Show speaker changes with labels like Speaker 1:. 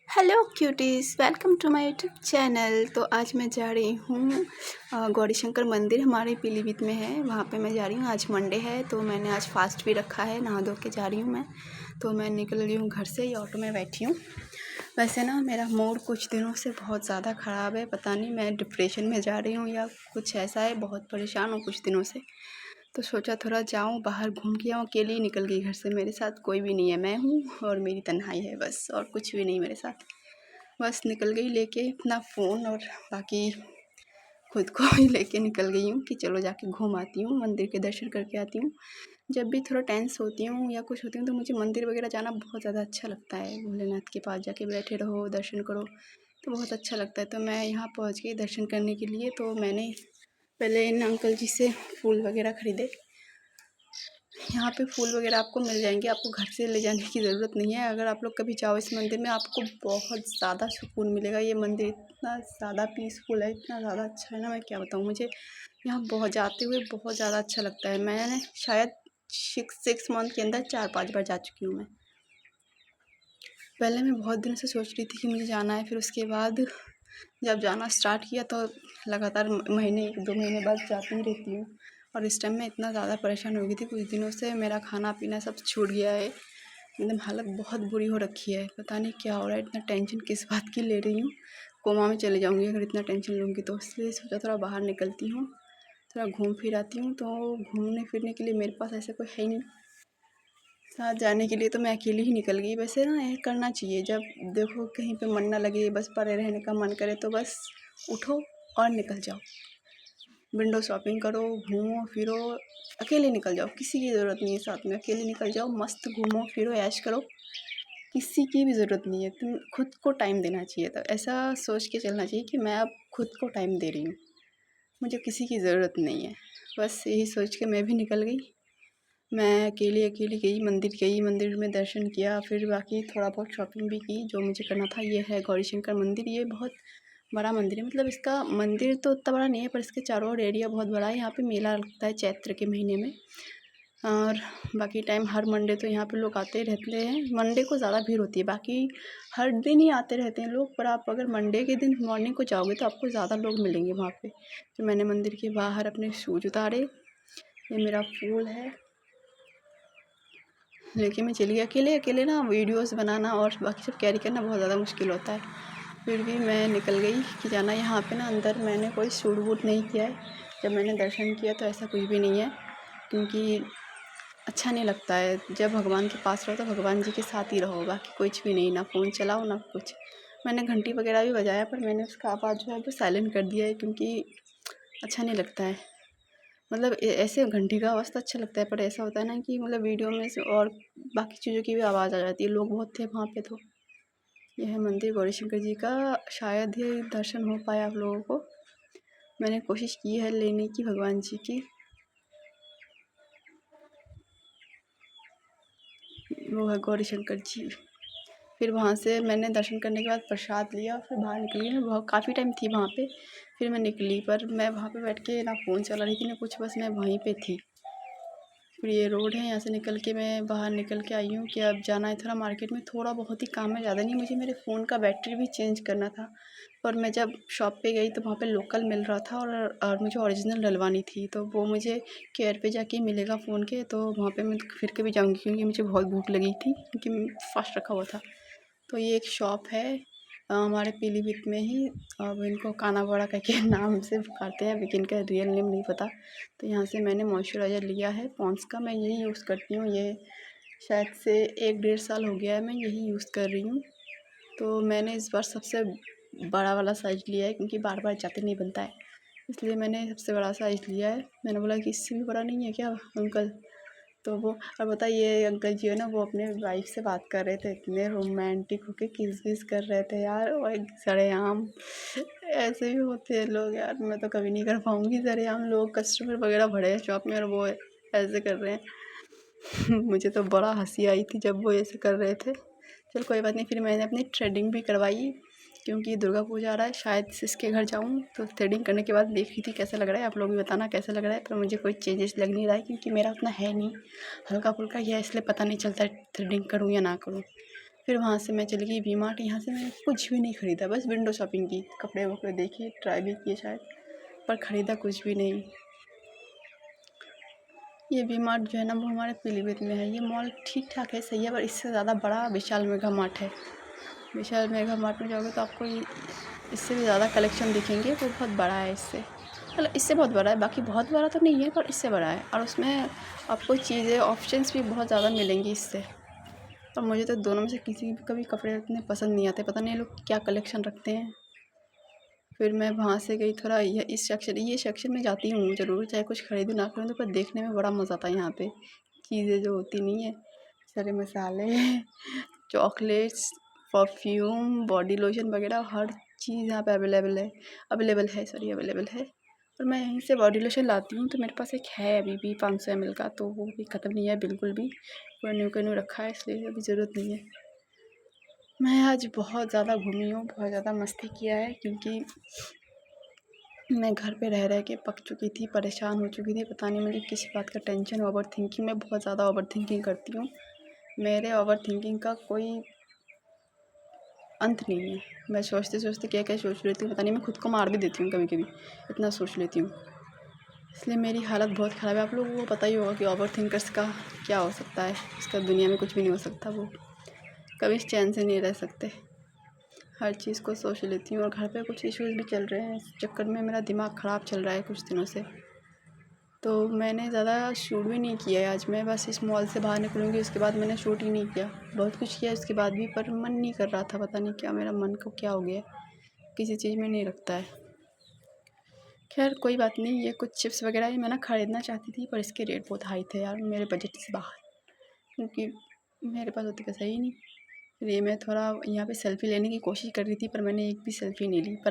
Speaker 1: Hello cuties, welcome to my YouTube channel. तो आज मैं जा रही हूँ गौरी शंकर मंदिर हमारे पीलीभीत में है, वहाँ पे मैं जा रही हूँ। आज मंडे है तो मैंने आज फास्ट भी रखा है, नहा धो के जा रही हूँ मैं। तो मैं निकल रही हूँ घर से, ये ऑटो में बैठी हूँ। वैसे ना मेरा मूड कुछ दिनों से बहुत ज़्यादा ख़राब है, पता नहीं मैं डिप्रेशन में जा रही हूँ या कुछ ऐसा है, बहुत परेशान हूँ कुछ दिनों से। तो सोचा थोड़ा जाऊँ बाहर घूम के आऊँ। अकेली ही निकल गई घर से, मेरे साथ कोई भी नहीं है, मैं हूँ और मेरी तन्हाई है बस, और कुछ भी नहीं मेरे साथ। बस निकल गई लेके अपना फ़ोन और बाकी खुद को ही लेके निकल गई हूँ कि चलो जाके घूम आती हूँ, मंदिर के दर्शन करके आती हूँ। जब भी थोड़ा टेंस होती हूँ या कुछ होती हूँ तो मुझे मंदिर वगैरह जाना बहुत ज़्यादा अच्छा लगता है। भोलेनाथ के पास जाके बैठे रहो, दर्शन करो तो बहुत अच्छा लगता है। तो मैं यहाँ पहुँच गई दर्शन करने के लिए। तो मैंने पहले इन अंकल जी से फूल वगैरह ख़रीदे। यहाँ पे फूल वगैरह आपको मिल जाएंगे, आपको घर से ले जाने की ज़रूरत नहीं है। अगर आप लोग कभी जाओ इस मंदिर में, आपको बहुत ज़्यादा सुकून मिलेगा। ये मंदिर इतना ज़्यादा पीसफुल है, इतना ज़्यादा अच्छा है ना, मैं क्या बताऊँ। मुझे यहाँ बहुत जाते हुए बहुत ज़्यादा अच्छा लगता है। मैंने शायद सिक्स मंथ के अंदर 4-5 बार जा चुकी हूँ मैं। पहले मैं बहुत दिन से सोच रही थी कि मुझे जाना है, फिर उसके बाद जब जाना स्टार्ट किया तो लगातार महीने 1-2 महीने बाद जाती ही रहती हूँ। और इस टाइम मैं इतना ज़्यादा परेशान हो गई थी, कुछ दिनों से मेरा खाना पीना सब छूट गया है, एकदम हालत बहुत बुरी हो रखी है। पता नहीं क्या हो रहा है, इतना टेंशन किस बात की ले रही हूँ, कोमा में चले जाऊँगी अगर इतना टेंशन लूँगी तो। इसलिए सोचा थोड़ा बाहर निकलती हूँ, थोड़ा घूम फिर आती हूँ। तो घूमने फिरने के लिए मेरे पास ऐसा कोई है ही नहीं साथ जाने के लिए, तो मैं अकेली ही निकल गई। वैसे ना ये करना चाहिए, जब देखो कहीं पे मन ना लगे, बस पड़े रहने का मन करे तो बस उठो और निकल जाओ, विंडो शॉपिंग करो, घूमो फिरो, अकेले निकल जाओ, किसी की ज़रूरत नहीं है साथ में। अकेले निकल जाओ, मस्त घूमो फिरो, ऐश करो, किसी की भी ज़रूरत नहीं है। तुम खुद को टाइम देना चाहिए, तो ऐसा सोच के चलना चाहिए कि मैं अब खुद को टाइम दे रही हूँ, मुझे किसी की ज़रूरत नहीं है। बस यही सोच के मैं भी निकल गई। मैं अकेली अकेली गई, मंदिर में दर्शन किया, फिर बाकी थोड़ा बहुत शॉपिंग भी की जो मुझे करना था। ये है गौरी शंकर मंदिर, ये बहुत बड़ा मंदिर है। मतलब इसका मंदिर तो उतना बड़ा नहीं है, पर इसके चारों ओर एरिया बहुत बड़ा है। यहाँ पे मेला लगता है चैत्र के महीने में, और बाकी टाइम हर मंडे तो यहाँ पे लोग आते ही रहते हैं। मंडे को ज़्यादा भीड़ होती है, बाकी हर दिन ही आते रहते हैं लोग, पर आप अगर मंडे के दिन मॉर्निंग को जाओगे तो आपको ज़्यादा लोग मिलेंगे वहाँ पे। तो मैंने मंदिर के बाहर अपने शूज उतारे, ये मेरा फूल है, लेके मैं चली गई। अकेले अकेले ना वीडियोस बनाना और बाकी सब कैरी करना बहुत ज़्यादा मुश्किल होता है। फिर भी मैं निकल गई कि जाना यहाँ पे ना। अंदर मैंने कोई शूट वूट नहीं किया है, जब मैंने दर्शन किया तो ऐसा कुछ भी नहीं है, क्योंकि अच्छा नहीं लगता है। जब भगवान के पास रहो तो भगवान जी के साथ ही रहो, बाकी कुछ भी नहीं, ना फ़ोन चलाओ ना कुछ। मैंने घंटी वगैरह भी बजाया, पर मैंने उसका आवाज़ जो है वो साइलेंट कर दिया है, क्योंकि अच्छा नहीं लगता है। मतलब ऐसे घंटी का आवाज़ तो अच्छा लगता है, पर ऐसा होता है ना कि मतलब वीडियो में से और बाकी चीज़ों की भी आवाज़ आ जाती है। लोग बहुत थे वहाँ पे। तो यह है मंदिर गौरी शंकर जी का, शायद ही दर्शन हो पाए आप लोगों को। मैंने कोशिश की है लेने की भगवान जी की, वो है गौरी शंकर जी। फिर वहाँ से मैंने दर्शन करने के बाद प्रसाद लिया और फिर बाहर निकली। मैं बहुत काफ़ी टाइम थी वहाँ पे, फिर मैं निकली, पर मैं वहाँ पे बैठ के ना फ़ोन चला रही थी ना कुछ, बस मैं वहीं पे थी। फिर ये रोड है, यहाँ से निकल के मैं बाहर निकल के आई हूँ कि अब जाना है थोड़ा मार्केट में, थोड़ा बहुत ही काम है, ज़्यादा नहीं। मुझे मेरे फ़ोन का बैटरी भी चेंज करना था, पर मैं जब शॉप पे गई तो वहाँ पे लोकल मिल रहा था, और मुझे ओरिजिनल डलवानी थी, तो वो मुझे केयर पे जाके मिलेगा फ़ोन के। तो वहाँ पे मैं फिर के भी जाऊँगी, क्योंकि मुझे बहुत भूख लगी थी, क्योंकि फास्ट रखा हुआ था। तो ये एक शॉप है हमारे पीलीभीत में ही, अब इनको काना बड़ा करके नाम से पुकारते हैं, लेकिन इनका रियल नेम नहीं पता। तो यहाँ से मैंने मॉइस्चराइज़र लिया है पॉन्ड्स का, मैं यही यूज़ करती हूँ। ये शायद से 1-1.5 साल हो गया है मैं यही यूज़ कर रही हूँ। तो मैंने इस बार सबसे बड़ा वाला साइज़ लिया है, क्योंकि बार बार जाते नहीं बनता है, इसलिए मैंने सबसे बड़ा साइज़ लिया है। मैंने बोला कि इससे भी बड़ा नहीं है क्या अंकल? तो वो, और बताइए अंकल जी है ना, वो अपने वाइफ से बात कर रहे थे, इतने रोमांटिक होके किस विस कर रहे थे यार, और सरेआम। ऐसे भी होते हैं लोग यार, मैं तो कभी नहीं कर पाऊँगी सरेआम। लोग कस्टमर वगैरह भरे हैं शॉप में और वो ऐसे कर रहे हैं। मुझे तो बड़ा हंसी आई थी जब वो ऐसे कर रहे थे। चल कोई बात नहीं, फिर मैंने अपनी थ्रेडिंग भी करवाई, क्योंकि दुर्गा पूजा आ रहा है, शायद इसके घर जाऊँ तो थ्रेडिंग करने के बाद देख रही थी कैसा लग रहा है। आप लोग भी बताना कैसा लग रहा है, पर मुझे कोई चेंजेस लग नहीं रहा है, क्योंकि मेरा उतना है नहीं, हल्का फुल्का ही है, इसलिए पता नहीं चलता है थ्रेडिंग करूँ या ना करूँ। फिर वहाँ से मैं चली गई वी मार्ट। यहाँ से मैंने कुछ भी नहीं ख़रीदा, बस विंडो शॉपिंग की, कपड़े वपड़े देखे, ट्राई भी किए शायद, पर ख़रीदा कुछ भी नहीं। ये वी मार्ट जो है ना वो हमारे पीलीभीत में है। ये मॉल ठीक ठाक है, सही है, पर इससे ज़्यादा बड़ा विशाल मेगा मार्ट है। विशाल मेगा मार्ट में जाओगे तो आपको इससे भी ज़्यादा कलेक्शन दिखेंगे। वो बहुत बड़ा है इससे, मतलब इससे बहुत बड़ा है, बाकी बहुत बड़ा तो नहीं है पर इससे बड़ा है, और उसमें आपको चीज़ें ऑप्शंस भी बहुत ज़्यादा मिलेंगी इससे। और मुझे तो दोनों में से किसी भी कभी कपड़े इतने पसंद नहीं आते, पता नहीं लोग क्या कलेक्शन रखते हैं। फिर मैं वहाँ से गई थोड़ा ये सेक्शन में जाती हूँ ज़रूर, चाहे कुछ ख़रीदूँ ना ख़रीदूँ, पर देखने में बड़ा मज़ा आता है यहाँ पे। चीज़ें जो होती नहीं है, सारे मसाले चॉकलेट्स, परफ्यूम, बॉडी लोशन वगैरह हर चीज़ यहाँ पे अवेलेबल है। और मैं यहीं से बॉडी लोशन लाती हूँ, तो मेरे पास एक है अभी भी 500 ml का, तो वो भी ख़त्म नहीं है बिल्कुल भी, पूरा न्यू का न्यू रखा है, इसलिए अभी ज़रूरत नहीं है। मैं आज बहुत ज़्यादा घूमी हूँ, बहुत ज़्यादा मस्ती किया है, क्योंकि मैं घर पे रह के पक चुकी थी, परेशान हो चुकी थी, पता नहीं मुझे किस बात का टेंशन। ओवरथिंकिंग, मैं बहुत ज़्यादा ओवरथिंकिंग करती हूँ। मेरे ओवरथिंकिंग का कोई अंत नहीं है। मैं सोचते क्या क्या सोच लेती हूँ, पता नहीं, मैं खुद को मार भी देती हूँ कभी-कभी, इतना सोच लेती हूँ। इसलिए मेरी हालत बहुत ख़राब है। आप लोगों को पता ही होगा कि ओवरथिंकर्स का क्या हो सकता है। इसका दुनिया में कुछ भी नहीं हो सकता, वो कभी चैन से नहीं रह सकते। हर चीज़ को सोच लेती हूँ, और घर पे कुछ इश्यूज़ भी चल रहे हैं, इस चक्कर में मेरा दिमाग ख़राब चल रहा है कुछ दिनों से। तो मैंने ज़्यादा शूट भी नहीं किया है आज। मैं बस इस मॉल से बाहर निकलूँगी, उसके बाद मैंने शूट ही नहीं किया। बहुत कुछ किया उसके बाद भी, पर मन नहीं कर रहा था, पता नहीं क्या मेरा मन को क्या हो गया, किसी चीज़ में नहीं लगता है। खैर कोई बात नहीं। ये कुछ चिप्स वगैरह ही मैं ना ख़रीदना चाहती थी, पर इसके रेट बहुत हाई थे यार, मेरे बजट से बाहर, क्योंकि मेरे पास उतने पैसा ही नहीं। फिर ये मैं थोड़ा यहाँ पे सेल्फ़ी लेने की कोशिश कर रही थी, पर मैंने एक भी सेल्फ़ी नहीं ली। पर